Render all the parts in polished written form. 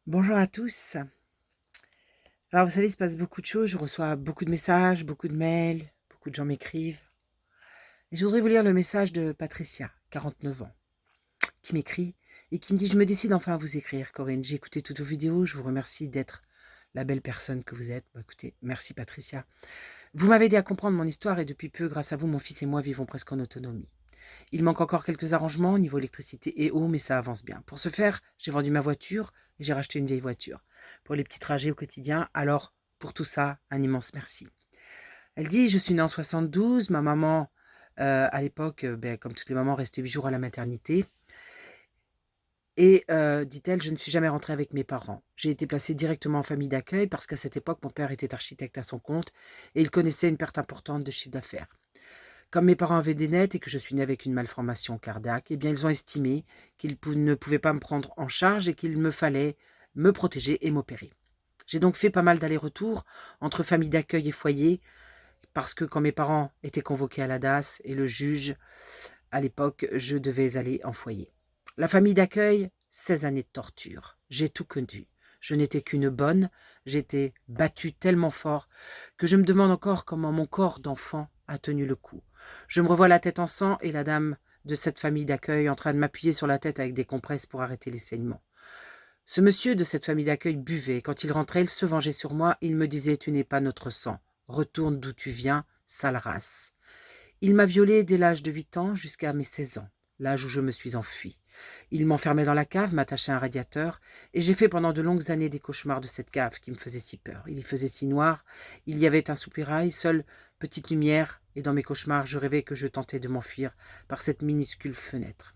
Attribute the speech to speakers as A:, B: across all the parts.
A: Bonjour à tous. Alors vous savez, il se passe beaucoup de choses, je reçois beaucoup de messages, beaucoup de mails, beaucoup de gens m'écrivent. Et je voudrais vous lire le message de Patricia, 49 ans, qui m'écrit et qui me dit: «Je me décide enfin à vous écrire, Corinne. J'ai écouté toutes vos vidéos, je vous remercie d'être la belle personne que vous êtes.» Bah, écoutez, merci Patricia. Vous m'avez aidé à comprendre mon histoire et depuis peu, grâce à vous, mon fils et moi vivons presque en autonomie. Il manque encore quelques arrangements au niveau électricité et eau, mais ça avance bien. Pour ce faire, j'ai vendu ma voiture et j'ai racheté une vieille voiture pour les petits trajets au quotidien. Alors, pour tout ça, un immense merci. Elle dit: «Je suis née en 72, ma maman, à l'époque, comme toutes les mamans, restait 8 jours à la maternité et dit-elle: "Je ne suis jamais rentrée avec mes parents. J'ai été placée directement en famille d'accueil parce qu'à cette époque, mon père était architecte à son compte et il connaissait une perte importante de chiffre d'affaires. Comme mes parents avaient des dettes et que je suis née avec une malformation cardiaque, eh bien, ils ont estimé qu'ils ne pouvaient pas me prendre en charge et qu'il me fallait me protéger et m'opérer. J'ai donc fait pas mal d'allers-retours entre famille d'accueil et foyer parce que quand mes parents étaient convoqués à la DAS et le juge, à l'époque, je devais aller en foyer. La famille d'accueil, 16 années de torture. J'ai tout connu. Je n'étais qu'une bonne, j'étais battue tellement fort que je me demande encore comment mon corps d'enfant a tenu le coup. Je me revois la tête en sang et la dame de cette famille d'accueil en train de m'appuyer sur la tête avec des compresses pour arrêter les saignements. Ce monsieur de cette famille d'accueil buvait. Quand il rentrait, il se vengeait sur moi. Il me disait: "Tu n'es pas notre sang. Retourne d'où tu viens, sale race." Il m'a violée dès l'âge de 8 ans jusqu'à mes 16 ans, l'âge où je me suis enfuie. Il m'enfermait dans la cave, m'attachait à un radiateur, et j'ai fait pendant de longues années des cauchemars de cette cave qui me faisait si peur. Il y faisait si noir, il y avait un soupirail, seule petite lumière, et dans mes cauchemars, je rêvais que je tentais de m'enfuir par cette minuscule fenêtre.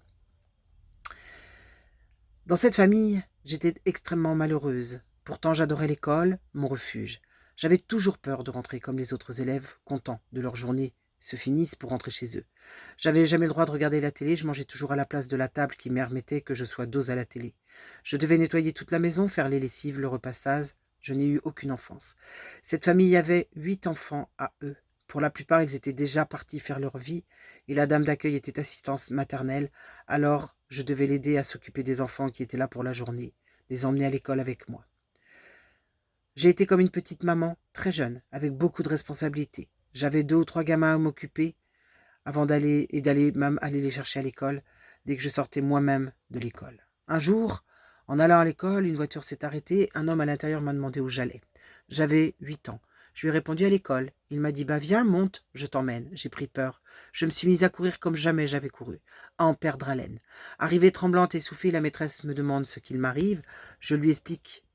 A: Dans cette famille, j'étais extrêmement malheureuse. Pourtant, j'adorais l'école, mon refuge. J'avais toujours peur de rentrer comme les autres élèves, contents de leur journée se finisse pour rentrer chez eux. J'avais jamais le droit de regarder la télé, je mangeais toujours à la place de la table qui permettait que je sois dos à la télé. Je devais nettoyer toute la maison, faire les lessives, le repassage. Je n'ai eu aucune enfance. Cette famille avait 8 enfants à eux. Pour la plupart, ils étaient déjà partis faire leur vie, et la dame d'accueil était assistante maternelle, alors je devais l'aider à s'occuper des enfants qui étaient là pour la journée, les emmener à l'école avec moi. J'ai été comme une petite maman, très jeune, avec beaucoup de responsabilités. J'avais 2 ou 3 gamins à m'occuper avant d'aller même aller les chercher à l'école, dès que je sortais moi-même de l'école. Un jour, en allant à l'école, une voiture s'est arrêtée, un homme à l'intérieur m'a demandé où j'allais. J'avais 8 ans. Je lui ai répondu: à l'école. Il m'a dit: bah viens, monte, je t'emmène. J'ai pris peur. Je me suis mise à courir comme jamais j'avais couru, à en perdre haleine. Arrivée tremblante et essoufflée, la maîtresse me demande ce qu'il m'arrive. Je lui explique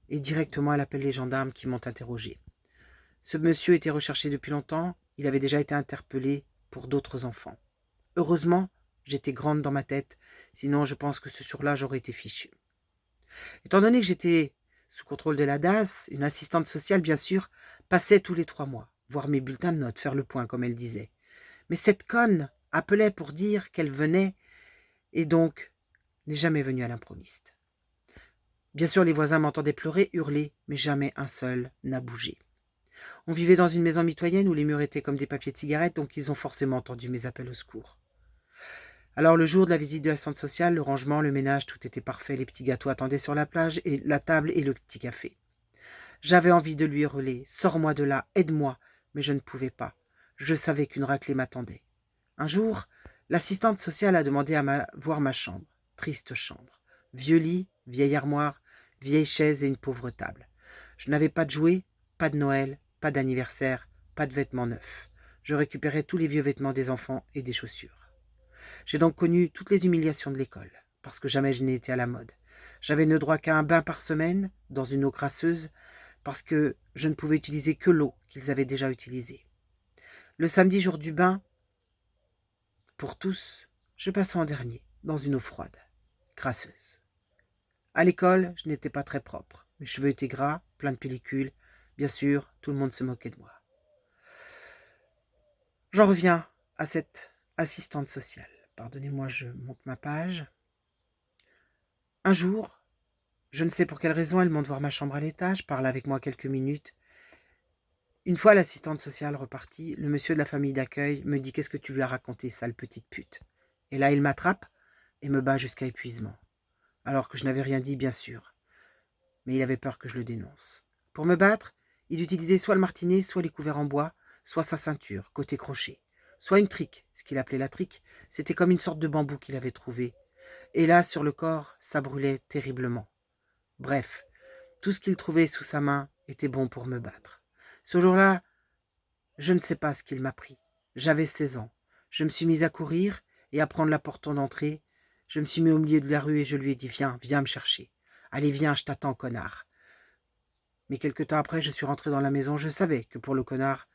A: et directement elle appelle les gendarmes qui m'ont interrogé. Ce monsieur était recherché depuis longtemps, il avait déjà été interpellé pour d'autres enfants. Heureusement, j'étais grande dans ma tête, sinon je pense que ce jour-là j'aurais été fichue. Étant donné que j'étais sous contrôle de la DAS, une assistante sociale bien sûr passait tous les 3 mois, voir mes bulletins de notes, faire le point comme elle disait. Mais cette conne appelait pour dire qu'elle venait et donc n'est jamais venue à l'improviste. Bien sûr, les voisins m'entendaient pleurer, hurler, mais jamais un seul n'a bougé. On vivait dans une maison mitoyenne où les murs étaient comme des papiers de cigarette, donc ils ont forcément entendu mes appels au secours. Alors le jour de la visite de la centre sociale, le rangement, le ménage, tout était parfait, les petits gâteaux attendaient sur la plage, et la table et le petit café. J'avais envie de lui hurler: "Sors-moi de là, aide-moi", mais je ne pouvais pas. Je savais qu'une raclée m'attendait. Un jour, l'assistante sociale a demandé à voir ma chambre. Triste chambre. Vieux lit, vieille armoire, vieille chaise et une pauvre table. Je n'avais pas de jouets, pas de Noël, pas d'anniversaire, pas de vêtements neufs. Je récupérais tous les vieux vêtements des enfants et des chaussures. J'ai donc connu toutes les humiliations de l'école, parce que jamais je n'ai été à la mode. J'avais ne droit qu'à un bain par semaine, dans une eau crasseuse, parce que je ne pouvais utiliser que l'eau qu'ils avaient déjà utilisée. Le samedi jour du bain, pour tous, je passais en dernier, dans une eau froide, crasseuse. À l'école, je n'étais pas très propre. Mes cheveux étaient gras, pleins de pellicules. Bien sûr, tout le monde se moquait de moi. J'en reviens à cette assistante sociale. Pardonnez-moi, je monte ma page. Un jour, je ne sais pour quelle raison, elle monte voir ma chambre à l'étage, parle avec moi quelques minutes. Une fois l'assistante sociale repartie, le monsieur de la famille d'accueil me dit: "Qu'est-ce que tu lui as raconté, sale petite pute?" Et là, il m'attrape et me bat jusqu'à épuisement. Alors que je n'avais rien dit, bien sûr. mais il avait peur que je le dénonce. Pour me battre, il utilisait soit le martinet, soit les couverts en bois, soit sa ceinture, côté crochet, soit une trique, ce qu'il appelait la trique, c'était comme une sorte de bambou qu'il avait trouvé. Et là, sur le corps, ça brûlait terriblement. Bref, tout ce qu'il trouvait sous sa main était bon pour me battre. Ce jour-là, je ne sais pas ce qu'il m'a pris. J'avais 16 ans. Je me suis mise à courir et à prendre la porte d'entrée. Je me suis mis au milieu de la rue et je lui ai dit « Viens, viens me chercher. Allez, viens, je t'attends, connard. » Mais quelque temps après, je suis rentré dans la maison. Je savais que pour le connard,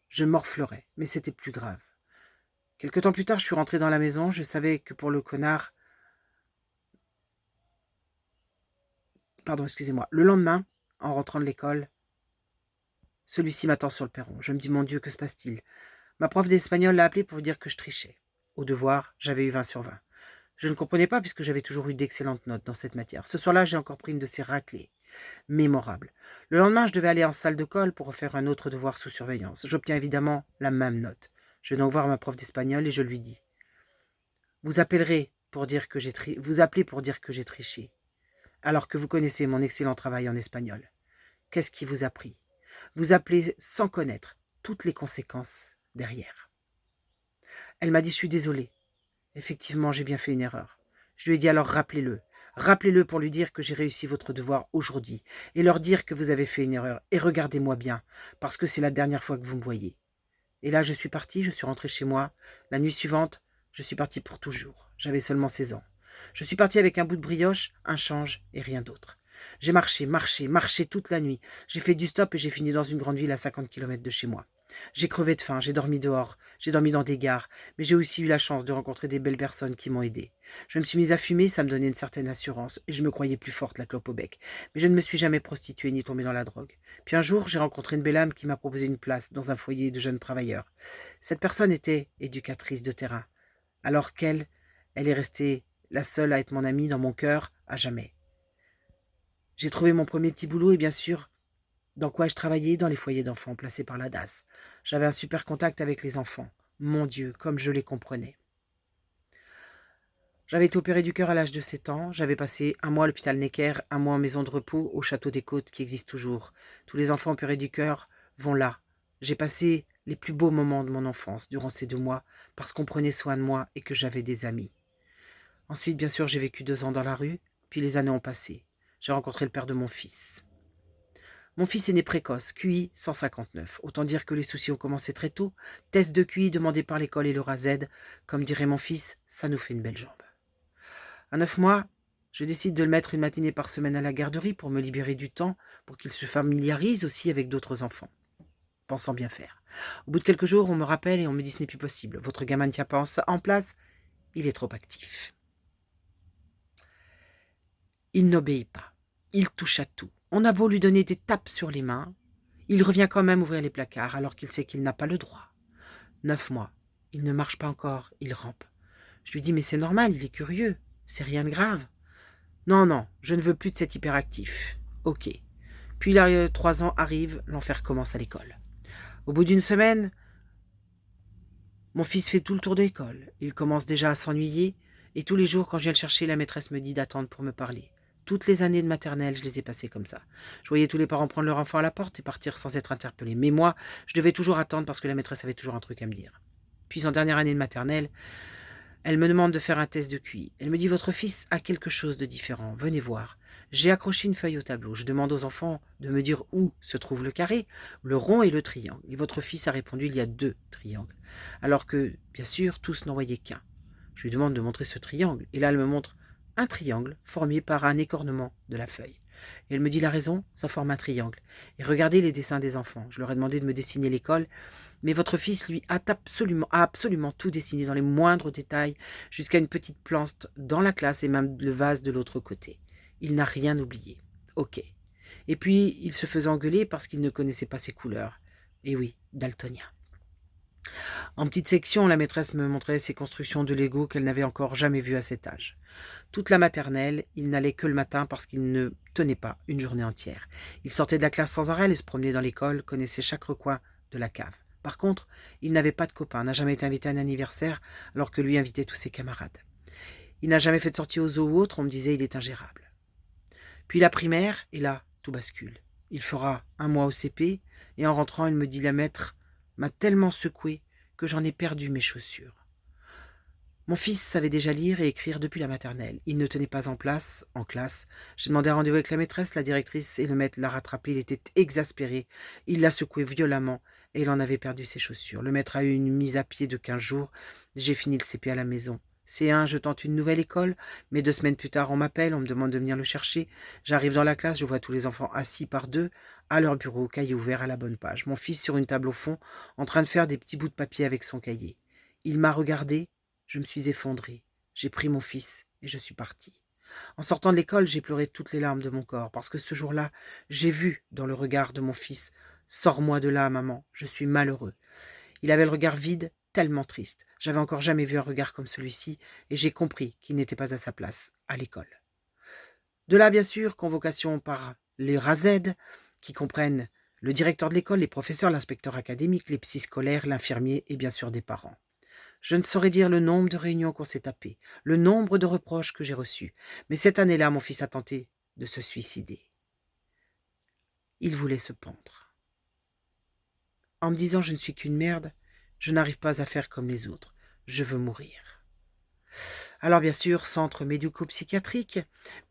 A: je morflerais, mais c'était plus grave. Quelque temps plus tard, je suis rentré dans la maison. Je savais que pour le connard... Pardon, excusez-moi. Le lendemain, en rentrant de l'école, celui-ci m'attend sur le perron. Je me dis « Mon Dieu, que se passe-t-il » Ma prof d'espagnol l'a appelé pour lui dire que je trichais. Au devoir, j'avais eu 20 sur 20. Je ne comprenais pas puisque j'avais toujours eu d'excellentes notes dans cette matière. Ce soir-là, j'ai encore pris une de ces raclées mémorables. Le lendemain, je devais aller en salle de colle pour refaire un autre devoir sous surveillance. J'obtiens évidemment la même note. Je vais donc voir ma prof d'espagnol et je lui dis « Vous appelez pour dire que j'ai triché, alors que vous connaissez mon excellent travail en espagnol. Qu'est-ce qui vous a pris? Vous appelez sans connaître toutes les conséquences derrière. » Elle m'a dit « Je suis désolée. Effectivement, j'ai bien fait une erreur. » Je lui ai dit « Alors rappelez-le. Rappelez-le pour lui dire que j'ai réussi votre devoir aujourd'hui et leur dire que vous avez fait une erreur. Et regardez-moi bien, parce que c'est la dernière fois que vous me voyez. » Et là, je suis parti, je suis rentré chez moi. La nuit suivante, je suis parti pour toujours. J'avais seulement 16 ans. Je suis parti avec un bout de brioche, un change et rien d'autre. J'ai marché toute la nuit. J'ai fait du stop et j'ai fini dans une grande ville à 50 km de chez moi. J'ai crevé de faim, j'ai dormi dehors, j'ai dormi dans des gares, mais j'ai aussi eu la chance de rencontrer des belles personnes qui m'ont aidé. Je me suis mise à fumer, ça me donnait une certaine assurance, et je me croyais plus forte la clope au bec. Mais je ne me suis jamais prostituée ni tombée dans la drogue. Puis un jour, j'ai rencontré une belle âme qui m'a proposé une place dans un foyer de jeunes travailleurs. Cette personne était éducatrice de terrain, alors qu'elle, elle est restée la seule à être mon amie dans mon cœur à jamais. J'ai trouvé mon premier petit boulot et bien sûr, dans quoi je travaillais? Dans les foyers d'enfants placés par la DAS. J'avais un super contact avec les enfants. Mon Dieu, comme je les comprenais. J'avais été opéré du cœur à l'âge de 7 ans. J'avais passé un mois à l'hôpital Necker, un mois en maison de repos au Château des Côtes qui existe toujours. Tous les enfants opérés du cœur vont là. J'ai passé les plus beaux moments de mon enfance durant ces 2 mois parce qu'on prenait soin de moi et que j'avais des amis. Ensuite, bien sûr, j'ai vécu 2 ans dans la rue, puis les années ont passé. J'ai rencontré le père de mon fils. Mon fils est né précoce, QI 159. Autant dire que les soucis ont commencé très tôt. Test de QI demandé par l'école et le RASED. Comme dirait mon fils, ça nous fait une belle jambe. À 9 mois, je décide de le mettre une matinée par semaine à la garderie pour me libérer du temps, pour qu'il se familiarise aussi avec d'autres enfants. Pensant bien faire. Au bout de quelques jours, on me rappelle et on me dit « Ce n'est plus possible. Votre gamin ne tient pas en place. Il est trop actif. » Il n'obéit pas. Il touche à tout. On a beau lui donner des tapes sur les mains, il revient quand même ouvrir les placards alors qu'il sait qu'il n'a pas le droit. 9 mois. Il ne marche pas encore, il rampe. Je lui dis « Mais c'est normal, il est curieux. C'est rien de grave. » « Non, non, je ne veux plus de cet hyperactif. » Ok. Puis 3 ans arrivent, l'enfer commence à l'école. Au bout d'une semaine, mon fils fait tout le tour de l'école. Il commence déjà à s'ennuyer et tous les jours quand je viens le chercher, la maîtresse me dit d'attendre pour me parler. Toutes les années de maternelle, je les ai passées comme ça. Je voyais tous les parents prendre leur enfant à la porte et partir sans être interpellés. Mais moi, je devais toujours attendre parce que la maîtresse avait toujours un truc à me dire. Puis en dernière année de maternelle, elle me demande de faire un test de QI. Elle me dit « Votre fils a quelque chose de différent, venez voir. » J'ai accroché une feuille au tableau. Je demande aux enfants de me dire où se trouve le carré, le rond et le triangle. Et votre fils a répondu « Il y a 2 triangles. » Alors que, bien sûr, tous n'en voyaient qu'un. Je lui demande de montrer ce triangle. Et là, elle me montre un triangle formé par un écornement de la feuille. Et elle me dit « La raison, ça forme un triangle. Et regardez les dessins des enfants. » Je leur ai demandé de me dessiner l'école. Mais votre fils, lui, a absolument tout dessiné dans les moindres détails, jusqu'à une petite plante dans la classe et même le vase de l'autre côté. Il n'a rien oublié. Ok. Et puis, il se faisait engueuler parce qu'il ne connaissait pas ses couleurs. Et oui, daltonien. En petite section, la maîtresse me montrait ses constructions de Lego qu'elle n'avait encore jamais vues à cet âge. Toute la maternelle, il n'allait que le matin parce qu'il ne tenait pas une journée entière. Il sortait de la classe sans arrêt et se promenait dans l'école, connaissait chaque recoin de la cave. Par contre, il n'avait pas de copain, n'a jamais été invité à un anniversaire, alors que lui invitait tous ses camarades. Il n'a jamais fait de sortie au zoo ou autre, on me disait il est ingérable. Puis la primaire, et là, tout bascule. Il fera 1 mois au CP, et en rentrant, il me dit: «La maître m'a tellement secoué que j'en ai perdu mes chaussures». Mon fils savait déjà lire et écrire depuis la maternelle. Il ne tenait pas en classe. J'ai demandé un rendez-vous avec la maîtresse, la directrice et le maître l'a rattrapé. Il était exaspéré. Il l'a secoué violemment et il en avait perdu ses chaussures. Le maître a eu une mise à pied de 15 jours. J'ai fini le CP à la maison. C1, je tente une nouvelle école, mais 2 semaines plus tard, on m'appelle, on me demande de venir le chercher. J'arrive dans la classe, je vois tous les enfants assis par deux, à leur bureau, cahier ouvert à la bonne page. Mon fils sur une table au fond, en train de faire des petits bouts de papier avec son cahier. Il m'a regardé. Je me suis effondrée. J'ai pris mon fils et je suis partie. En sortant de l'école, j'ai pleuré toutes les larmes de mon corps, parce que ce jour-là, j'ai vu dans le regard de mon fils: «Sors-moi de là, maman, je suis malheureux». Il avait le regard vide, tellement triste. J'avais encore jamais vu un regard comme celui-ci, et j'ai compris qu'il n'était pas à sa place à l'école. De là, bien sûr, convocation par les RASED, qui comprennent le directeur de l'école, les professeurs, l'inspecteur académique, les psys scolaires, l'infirmier et bien sûr des parents. Je ne saurais dire le nombre de réunions qu'on s'est tapées, le nombre de reproches que j'ai reçus. Mais cette année-là, mon fils a tenté de se suicider. Il voulait se pendre. En me disant: «Je ne suis qu'une merde, je n'arrive pas à faire comme les autres, je veux mourir». Alors bien sûr, centre médico-psychiatrique,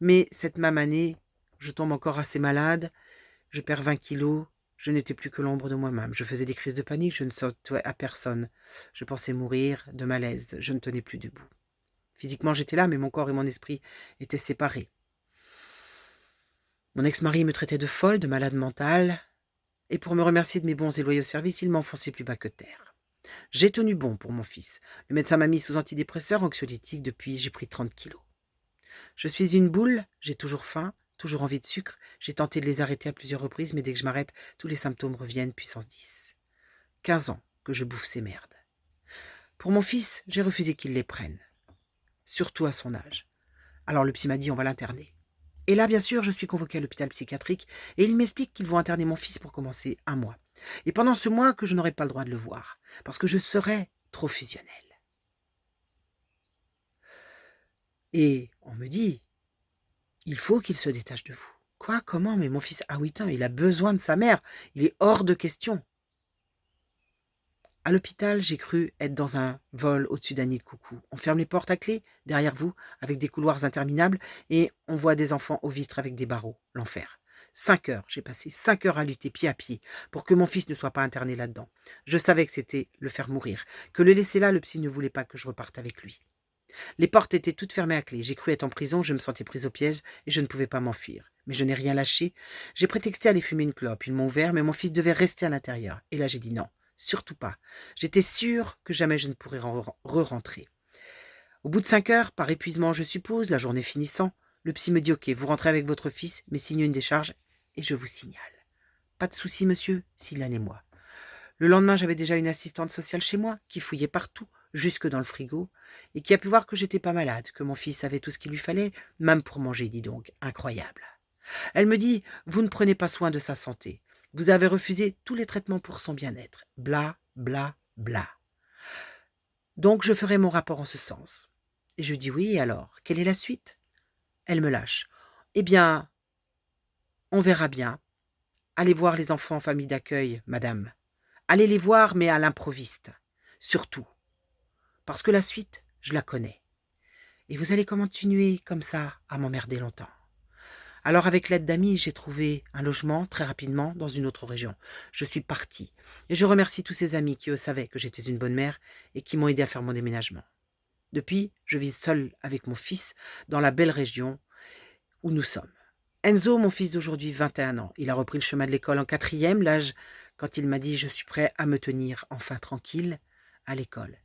A: mais cette même année, je tombe encore assez malade, je perds 20 kilos, je n'étais plus que l'ombre de moi-même. Je faisais des crises de panique, je ne sortais à personne. Je pensais mourir de malaise, je ne tenais plus debout. Physiquement, j'étais là, mais mon corps et mon esprit étaient séparés. Mon ex-mari me traitait de folle, de malade mentale, et pour me remercier de mes bons et loyaux services, il m'enfonçait plus bas que terre. J'ai tenu bon pour mon fils. Le médecin m'a mis sous antidépresseurs, anxiolytiques, depuis j'ai pris 30 kilos. Je suis une boule, j'ai toujours faim, toujours envie de sucre. J'ai tenté de les arrêter à plusieurs reprises, mais dès que je m'arrête, tous les symptômes reviennent, puissance 10. 15 ans que je bouffe ces merdes. Pour mon fils, j'ai refusé qu'il les prenne, surtout à son âge. Alors le psy m'a dit: «On va l'interner». Et là, bien sûr, je suis convoquée à l'hôpital psychiatrique et ils m'expliquent qu'ils vont interner mon fils pour commencer 1 mois. Et pendant ce mois, que je n'aurai pas le droit de le voir, parce que je serai trop fusionnelle. Et on me dit: «Il faut qu'il se détache de vous». Quoi? Comment? Mais mon fils a 8 ans, il a besoin de sa mère. Il est hors de question. À l'hôpital, j'ai cru être dans un vol au-dessus d'un nid de coucou. On ferme les portes à clé, derrière vous, avec des couloirs interminables, et on voit des enfants aux vitres avec des barreaux. L'enfer. 5 heures, j'ai passé 5 heures à lutter pied à pied pour que mon fils ne soit pas interné là-dedans. Je savais que c'était le faire mourir, que le laisser là, le psy ne voulait pas que je reparte avec lui. Les portes étaient toutes fermées à clé. J'ai cru être en prison, je me sentais prise au piège et je ne pouvais pas m'enfuir. Mais je n'ai rien lâché. J'ai prétexté à aller fumer une clope. Ils m'ont ouvert, mais mon fils devait rester à l'intérieur. Et là, j'ai dit non, surtout pas. J'étais sûre que jamais je ne pourrais re-rentrer. Au bout de 5 heures, par épuisement, je suppose, la journée finissant, le psy me dit: «Ok, vous rentrez avec votre fils, mais signez une décharge et je vous signale». Pas de souci, monsieur, signalez-moi. Le lendemain, j'avais déjà une assistante sociale chez moi qui fouillait partout, jusque dans le frigo, et qui a pu voir que j'étais pas malade, que mon fils avait tout ce qu'il lui fallait, même pour manger, dis donc, incroyable. Elle me dit: «Vous ne prenez pas soin de sa santé. Vous avez refusé tous les traitements pour son bien-être. Bla, bla, bla. Donc je ferai mon rapport en ce sens». Et je dis: «Oui, et alors, quelle est la suite?» Elle me lâche: «Eh bien, on verra bien. Allez voir les enfants en famille d'accueil, madame. Allez les voir, mais à l'improviste. Surtout. Parce que la suite, je la connais. Et vous allez continuer comme ça à m'emmerder longtemps». Alors avec l'aide d'amis, j'ai trouvé un logement très rapidement dans une autre région. Je suis partie. Et je remercie tous ces amis qui, eux, savaient que j'étais une bonne mère et qui m'ont aidé à faire mon déménagement. Depuis, je vis seule avec mon fils dans la belle région où nous sommes. Enzo, mon fils d'aujourd'hui, 21 ans. Il a repris le chemin de l'école en quatrième, l'âge quand il m'a dit: «Je suis prêt à me tenir enfin tranquille à l'école.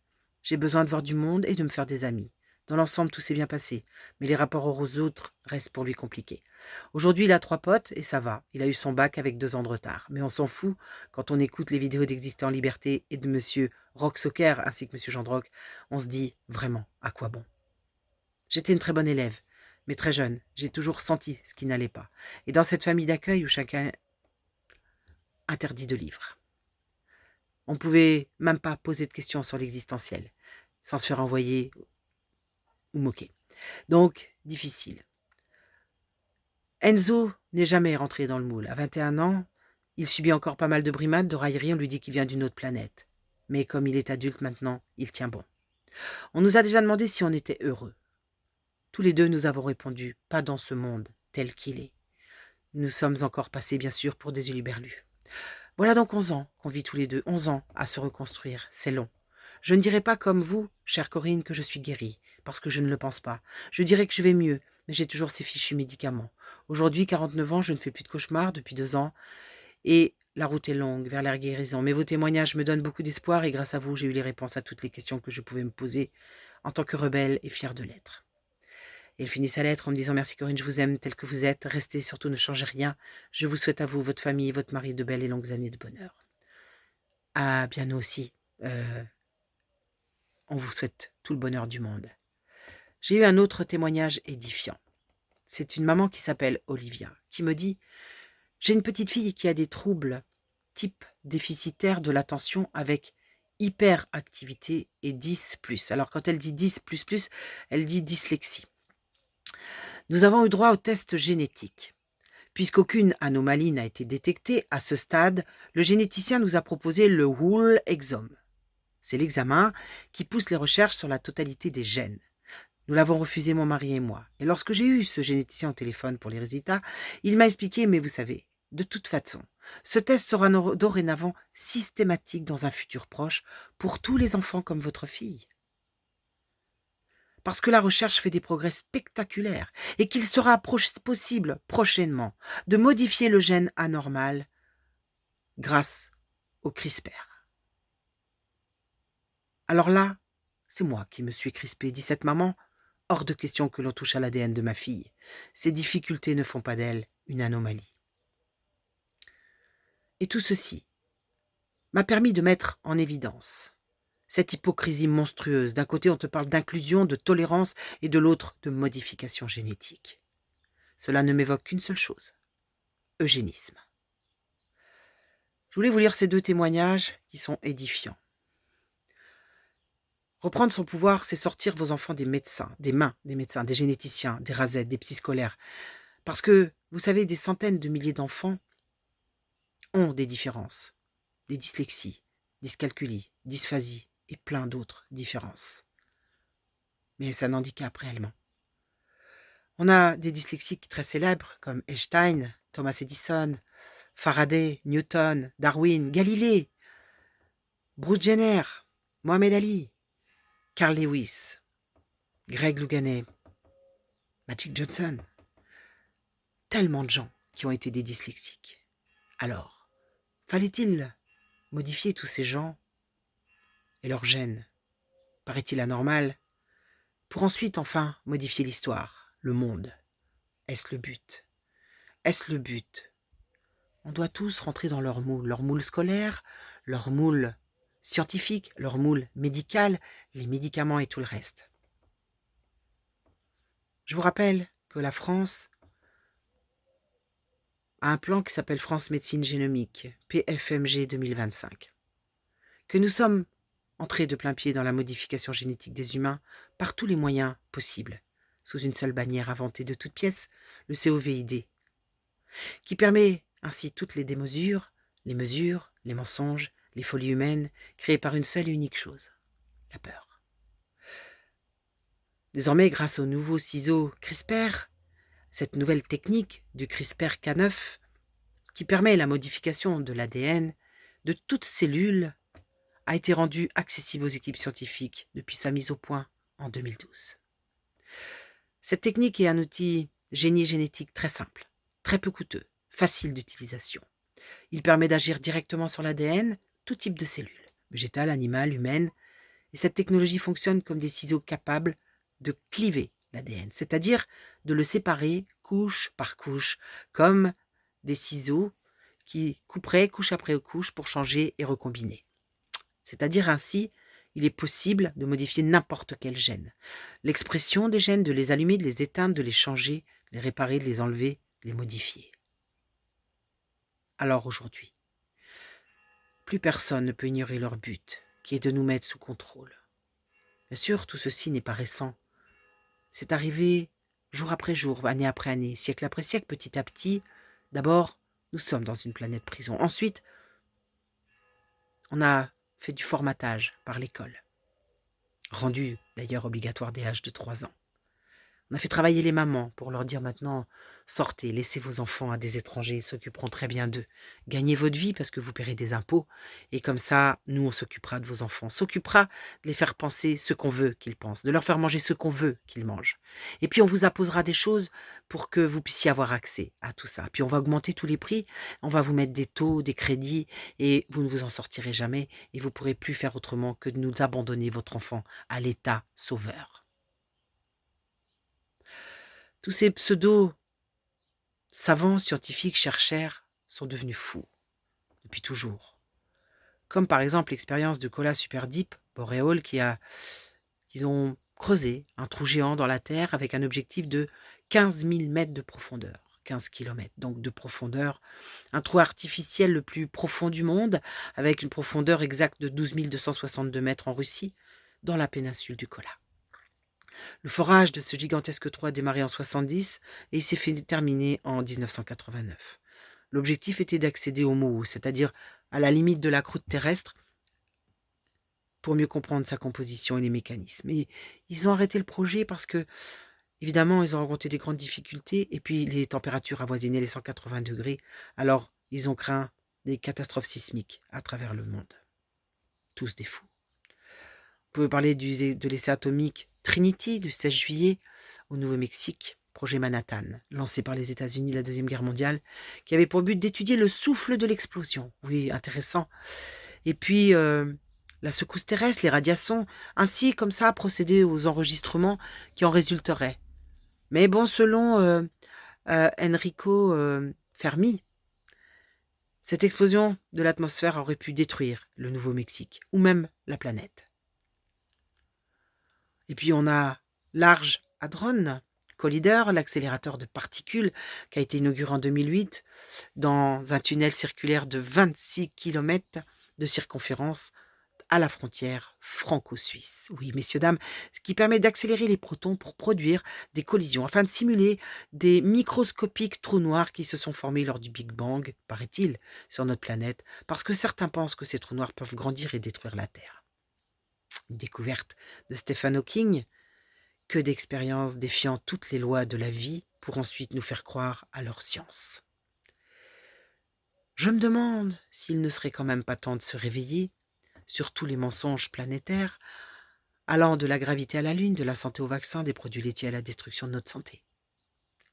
A: J'ai besoin de voir du monde et de me faire des amis». Dans l'ensemble, tout s'est bien passé, mais les rapports aux autres restent pour lui compliqués. Aujourd'hui, il a 3 potes et ça va. Il a eu son bac avec 2 ans de retard. Mais on s'en fout quand on écoute les vidéos d'Exister en liberté et de monsieur Rock Soccer ainsi que monsieur Jean Drock. On se dit vraiment à quoi bon. J'étais une très bonne élève, mais très jeune. J'ai toujours senti ce qui n'allait pas. Et dans cette famille d'accueil où chacun interdit de livres, on ne pouvait même pas poser de questions sur l'existentiel, sans se faire envoyer ou moquer. Donc, difficile. Enzo n'est jamais rentré dans le moule. À 21 ans, il subit encore pas mal de brimades, de railleries, on lui dit qu'il vient d'une autre planète. Mais comme il est adulte maintenant, il tient bon. On nous a déjà demandé si on était heureux. Tous les deux, nous avons répondu « pas dans ce monde tel qu'il est ». Nous sommes encore passés, bien sûr, pour des huluberlus. Voilà donc 11 ans qu'on vit tous les deux, 11 ans à se reconstruire, c'est long. Je ne dirai pas comme vous, chère Corinne, que je suis guérie, parce que je ne le pense pas. Je dirais que je vais mieux, mais j'ai toujours ces fichus médicaments. Aujourd'hui, 49 ans, je ne fais plus de cauchemars depuis 2 ans, et la route est longue vers la guérison. Mais vos témoignages me donnent beaucoup d'espoir, et grâce à vous, j'ai eu les réponses à toutes les questions que je pouvais me poser en tant que rebelle et fière de l'être. Et elle finit sa lettre en me disant « Merci Corinne, je vous aime tel que vous êtes. Restez, surtout ne changez rien. Je vous souhaite à vous, votre famille, votre mari de belles et longues années de bonheur. » Ah, bien nous aussi. On vous souhaite tout le bonheur du monde. J'ai eu un autre témoignage édifiant. C'est une maman qui s'appelle Olivia, qui me dit « J'ai une petite fille qui a des troubles type déficitaire de l'attention avec hyperactivité et 10+. Alors quand elle dit 10++, elle dit dyslexie. Nous avons eu droit au test génétique. Puisqu'aucune anomalie n'a été détectée à ce stade, le généticien nous a proposé le Whole Exome. C'est l'examen qui pousse les recherches sur la totalité des gènes. Nous l'avons refusé, mon mari et moi. Et lorsque j'ai eu ce généticien au téléphone pour les résultats, il m'a expliqué, mais vous savez, de toute façon, ce test sera dorénavant systématique dans un futur proche pour tous les enfants comme votre fille. Parce que la recherche fait des progrès spectaculaires et qu'il sera possible prochainement de modifier le gène anormal grâce au CRISPR. Alors là, c'est moi qui me suis crispée, dit cette maman. Hors de question que l'on touche à l'ADN de ma fille. Ces difficultés ne font pas d'elle une anomalie. Et tout ceci m'a permis de mettre en évidence cette hypocrisie monstrueuse. D'un côté, on te parle d'inclusion, de tolérance, et de l'autre, de modification génétique. Cela ne m'évoque qu'une seule chose, eugénisme. Je voulais vous lire ces 2 témoignages qui sont édifiants. Reprendre son pouvoir, c'est sortir vos enfants des médecins, des mains des médecins, des généticiens, des rasettes, des psychoscolaires. Parce que, vous savez, des centaines de milliers d'enfants ont des différences, des dyslexies, dyscalculie, dysphasie et plein d'autres différences. Mais c'est un handicap réellement. On a des dyslexiques très célèbres comme Einstein, Thomas Edison, Faraday, Newton, Darwin, Galilée, Bruce Jenner, Mohamed Ali, Carl Lewis, Greg Louganet, Magic Johnson. Tellement de gens qui ont été des dyslexiques. Alors, fallait-il modifier tous ces gens et leurs gènes, paraît-il anormal, pour ensuite enfin modifier l'histoire, le monde? Est-ce le but? Est-ce le but? On doit tous rentrer dans leur moule scolaire, leur moule scientifique, leur moule médical, les médicaments et tout le reste. Je vous rappelle que la France a un plan qui s'appelle France Médecine Génomique, PFMG 2025, que nous sommes entrés de plein pied dans la modification génétique des humains par tous les moyens possibles, sous une seule bannière inventée de toutes pièces, le COVID, qui permet ainsi toutes les démesures, les mensonges, les folies humaines, créées par une seule et unique chose, la peur. Désormais, grâce au nouveau ciseau CRISPR, cette nouvelle technique du CRISPR-Cas9, qui permet la modification de l'ADN de toute cellule, a été rendue accessible aux équipes scientifiques depuis sa mise au point en 2012. Cette technique est un outil génie génétique très simple, très peu coûteux, facile d'utilisation. Il permet d'agir directement sur l'ADN, tout type de cellules, végétales, animales, humaines, et cette technologie fonctionne comme des ciseaux capables de cliver l'ADN, c'est-à-dire de le séparer couche par couche, comme des ciseaux qui couperaient couche après couche pour changer et recombiner. C'est-à-dire ainsi, il est possible de modifier n'importe quel gène. L'expression des gènes, de les allumer, de les éteindre, de les changer, de les réparer, de les enlever, de les modifier. Alors aujourd'hui, plus personne ne peut ignorer leur but, qui est de nous mettre sous contrôle. Bien sûr, tout ceci n'est pas récent. C'est arrivé jour après jour, année après année, siècle après siècle, petit à petit. D'abord, nous sommes dans une planète prison. Ensuite, on a fait du formatage par l'école, rendu d'ailleurs obligatoire dès l'âge de 3 ans. On a fait travailler les mamans pour leur dire maintenant, sortez, laissez vos enfants à des étrangers, ils s'occuperont très bien d'eux. Gagnez votre vie parce que vous paierez des impôts. Et comme ça, nous, on s'occupera de vos enfants. On s'occupera de les faire penser ce qu'on veut qu'ils pensent, de leur faire manger ce qu'on veut qu'ils mangent. Et puis, on vous apposera des choses pour que vous puissiez avoir accès à tout ça. Puis, on va augmenter tous les prix, on va vous mettre des taux, des crédits, et vous ne vous en sortirez jamais. Et vous ne pourrez plus faire autrement que de nous abandonner votre enfant à l'État sauveur. Tous ces pseudo savants, scientifiques, chercheurs sont devenus fous, depuis toujours. Comme par exemple l'expérience de Kola Super Deep Boreal qu'ils ont creusé un trou géant dans la Terre avec un objectif de 15 000 mètres de profondeur. 15 kilomètres donc de profondeur. Un trou artificiel le plus profond du monde, avec une profondeur exacte de 12 262 mètres en Russie, dans la péninsule du Kola. Le forage de ce gigantesque trou a démarré en 70 et il s'est fait terminer en 1989. L'objectif était d'accéder au MOO, c'est-à-dire à la limite de la croûte terrestre, pour mieux comprendre sa composition et les mécanismes. Et ils ont arrêté le projet parce que, évidemment, ils ont rencontré des grandes difficultés et puis les températures avoisinaient les 180 degrés. Alors, ils ont craint des catastrophes sismiques à travers le monde. Tous des fous. On peut parler de l'essai atomique Trinity du 16 juillet au Nouveau-Mexique, projet Manhattan, lancé par les États-Unis de la Deuxième Guerre mondiale, qui avait pour but d'étudier le souffle de l'explosion. Oui, intéressant. Et puis, la secousse terrestre, les radiations, ainsi comme ça procéder aux enregistrements qui en résulteraient. Mais bon, selon Enrico Fermi, cette explosion de l'atmosphère aurait pu détruire le Nouveau-Mexique, ou même la planète. Et puis on a Large Hadron Collider, l'accélérateur de particules qui a été inauguré en 2008 dans un tunnel circulaire de 26 km de circonférence à la frontière franco-suisse. Oui, messieurs, dames, ce qui permet d'accélérer les protons pour produire des collisions afin de simuler des microscopiques trous noirs qui se sont formés lors du Big Bang, paraît-il, sur notre planète, parce que certains pensent que ces trous noirs peuvent grandir et détruire la Terre. Une découverte de Stephen Hawking, que d'expériences défiant toutes les lois de la vie pour ensuite nous faire croire à leur science. Je me demande s'il ne serait quand même pas temps de se réveiller sur tous les mensonges planétaires, allant de la gravité à la Lune, de la santé au vaccin, des produits laitiers à la destruction de notre santé.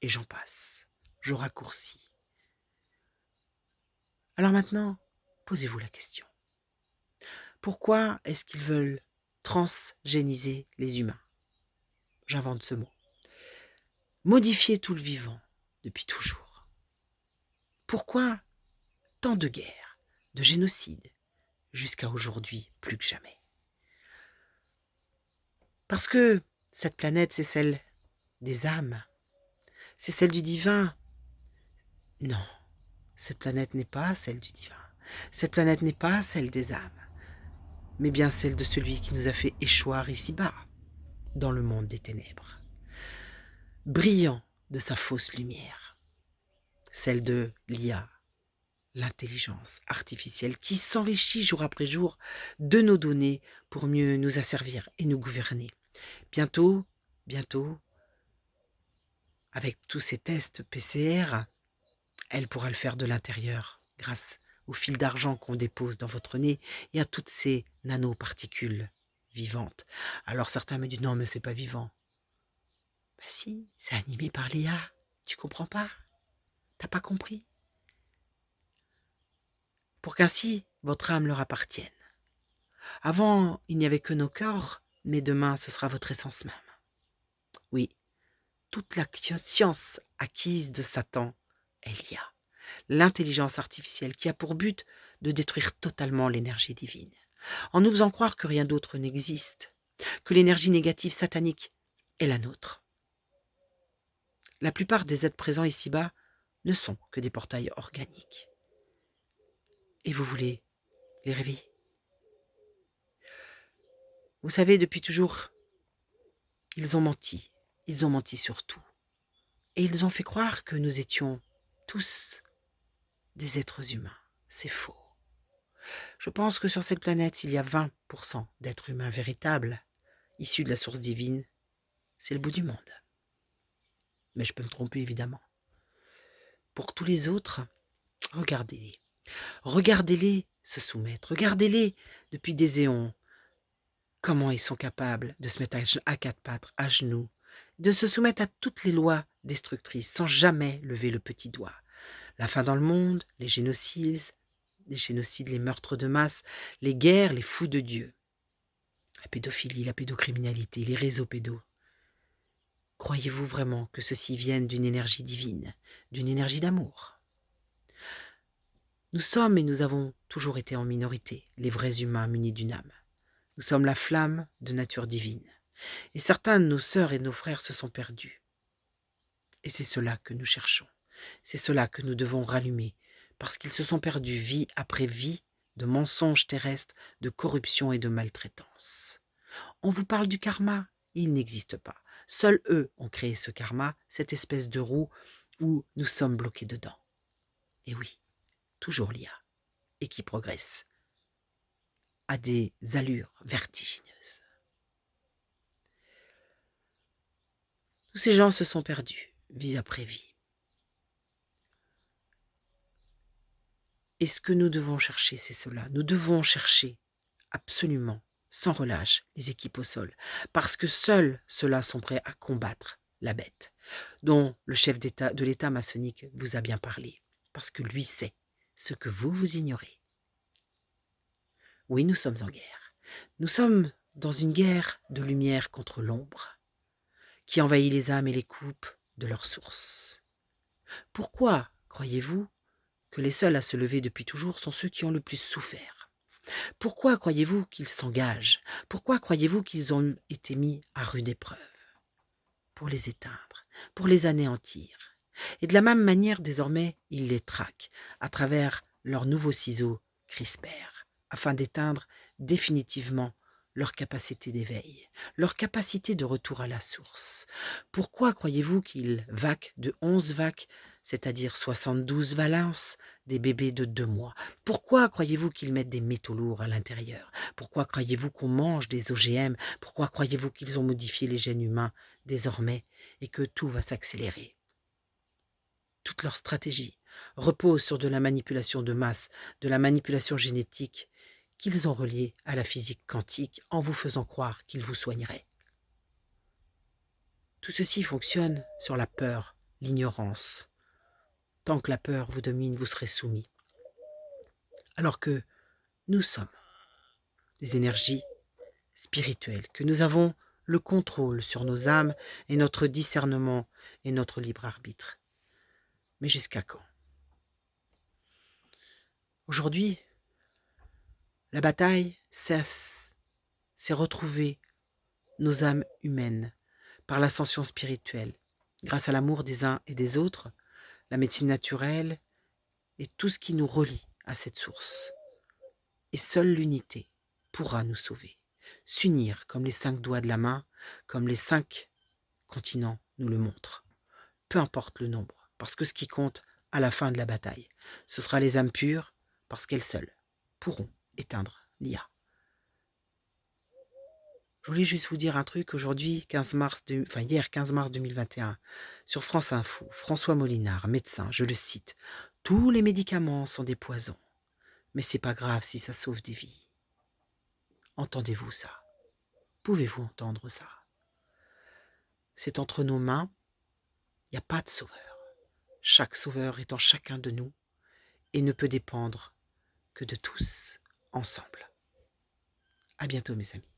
A: Et j'en passe. Je raccourcis. Alors maintenant, posez-vous la question. Pourquoi est-ce qu'ils veulent transgéniser les humains? J'invente ce mot. Modifier tout le vivant depuis toujours. Pourquoi tant de guerres, de génocides, jusqu'à aujourd'hui plus que jamais? Parce que cette planète, c'est celle des âmes, c'est celle du divin. Non, cette planète n'est pas celle du divin. Cette planète n'est pas celle des âmes, mais bien celle de celui qui nous a fait échoir ici-bas, dans le monde des ténèbres, brillant de sa fausse lumière, celle de l'IA, l'intelligence artificielle qui s'enrichit jour après jour de nos données pour mieux nous asservir et nous gouverner. Bientôt, avec tous ces tests PCR, elle pourra le faire de l'intérieur grâce au fil d'argent qu'on dépose dans votre nez et à toutes ces nanoparticules vivantes. Alors certains me disent non mais c'est pas vivant. Bah si, c'est animé par l'IA. Tu comprends pas? T'as pas compris? Pour qu'ainsi votre âme leur appartienne. Avant, il n'y avait que nos corps, mais demain ce sera votre essence même. Oui, toute la science acquise de Satan est l'IA, l'intelligence artificielle qui a pour but de détruire totalement l'énergie divine, en nous faisant croire que rien d'autre n'existe, que l'énergie négative satanique est la nôtre. La plupart des êtres présents ici-bas ne sont que des portails organiques. Et vous voulez les réveiller? Vous savez, depuis toujours, ils ont menti sur tout. Et ils ont fait croire que nous étions tous des êtres humains. C'est faux. Je pense que sur cette planète, s'il y a 20% d'êtres humains véritables, issus de la source divine, c'est le bout du monde. Mais je peux me tromper évidemment. Pour tous les autres, regardez-les. Regardez-les se soumettre. Regardez-les depuis des éons. Comment ils sont capables de se mettre à quatre pattes, à genoux, de se soumettre à toutes les lois destructrices sans jamais lever le petit doigt. La faim dans le monde, les meurtres de masse, les guerres, les fous de Dieu, la pédophilie, la pédocriminalité, les réseaux pédos. Croyez-vous vraiment que ceci vienne d'une énergie divine, d'une énergie d'amour? Nous sommes et nous avons toujours été en minorité, les vrais humains munis d'une âme. Nous sommes la flamme de nature divine. Et certains de nos sœurs et de nos frères se sont perdus. Et c'est cela que nous cherchons. C'est cela que nous devons rallumer, parce qu'ils se sont perdus vie après vie de mensonges terrestres, de corruption et de maltraitance. On vous parle du karma, il n'existe pas. Seuls eux ont créé ce karma, cette espèce de roue où nous sommes bloqués dedans. Et oui, toujours l'IA, et qui progresse à des allures vertigineuses. Tous ces gens se sont perdus, vie après vie. Et ce que nous devons chercher, c'est cela. Nous devons chercher absolument, sans relâche, les équipes au sol, parce que seuls ceux-là sont prêts à combattre la bête, dont le chef d'État de l'État maçonnique vous a bien parlé, parce que lui sait ce que vous ignorez. Oui, nous sommes en guerre. Nous sommes dans une guerre de lumière contre l'ombre, qui envahit les âmes et les coupe de leur source. Pourquoi, croyez-vous, que les seuls à se lever depuis toujours sont ceux qui ont le plus souffert? Pourquoi croyez-vous qu'ils s'engagent? Pourquoi croyez-vous qu'ils ont été mis à rude épreuve? Pour les éteindre, pour les anéantir. Et de la même manière, désormais, ils les traquent à travers leurs nouveaux ciseaux CRISPR, afin d'éteindre définitivement leur capacité d'éveil, leur capacité de retour à la source. Pourquoi croyez-vous qu'ils vaquent de 11 vaques, c'est-à-dire 72 valences, des bébés de 2 mois? Pourquoi croyez-vous qu'ils mettent des métaux lourds à l'intérieur? Pourquoi croyez-vous qu'on mange des OGM? Pourquoi croyez-vous qu'ils ont modifié les gènes humains désormais et que tout va s'accélérer? Toute leur stratégie repose sur de la manipulation de masse, de la manipulation génétique qu'ils ont reliée à la physique quantique en vous faisant croire qu'ils vous soigneraient. Tout ceci fonctionne sur la peur, l'ignorance. Tant que la peur vous domine, vous serez soumis. Alors que nous sommes des énergies spirituelles, que nous avons le contrôle sur nos âmes et notre discernement et notre libre arbitre. Mais jusqu'à quand? Aujourd'hui, la bataille, c'est retrouver nos âmes humaines par l'ascension spirituelle, grâce à l'amour des uns et des autres, la médecine naturelle et tout ce qui nous relie à cette source. Et seule l'unité pourra nous sauver. S'unir comme les 5 doigts de la main, comme les 5 continents nous le montrent. Peu importe le nombre, parce que ce qui compte à la fin de la bataille, ce sera les âmes pures, parce qu'elles seules pourront éteindre l'IA. Je voulais juste vous dire un truc aujourd'hui, hier 15 mars 2021, sur France Info, François Molinard, médecin, je le cite, tous les médicaments sont des poisons, mais c'est pas grave si ça sauve des vies. Entendez-vous ça? Pouvez-vous entendre ça? C'est entre nos mains, il n'y a pas de sauveur. Chaque sauveur est en chacun de nous et ne peut dépendre que de tous ensemble. À bientôt mes amis.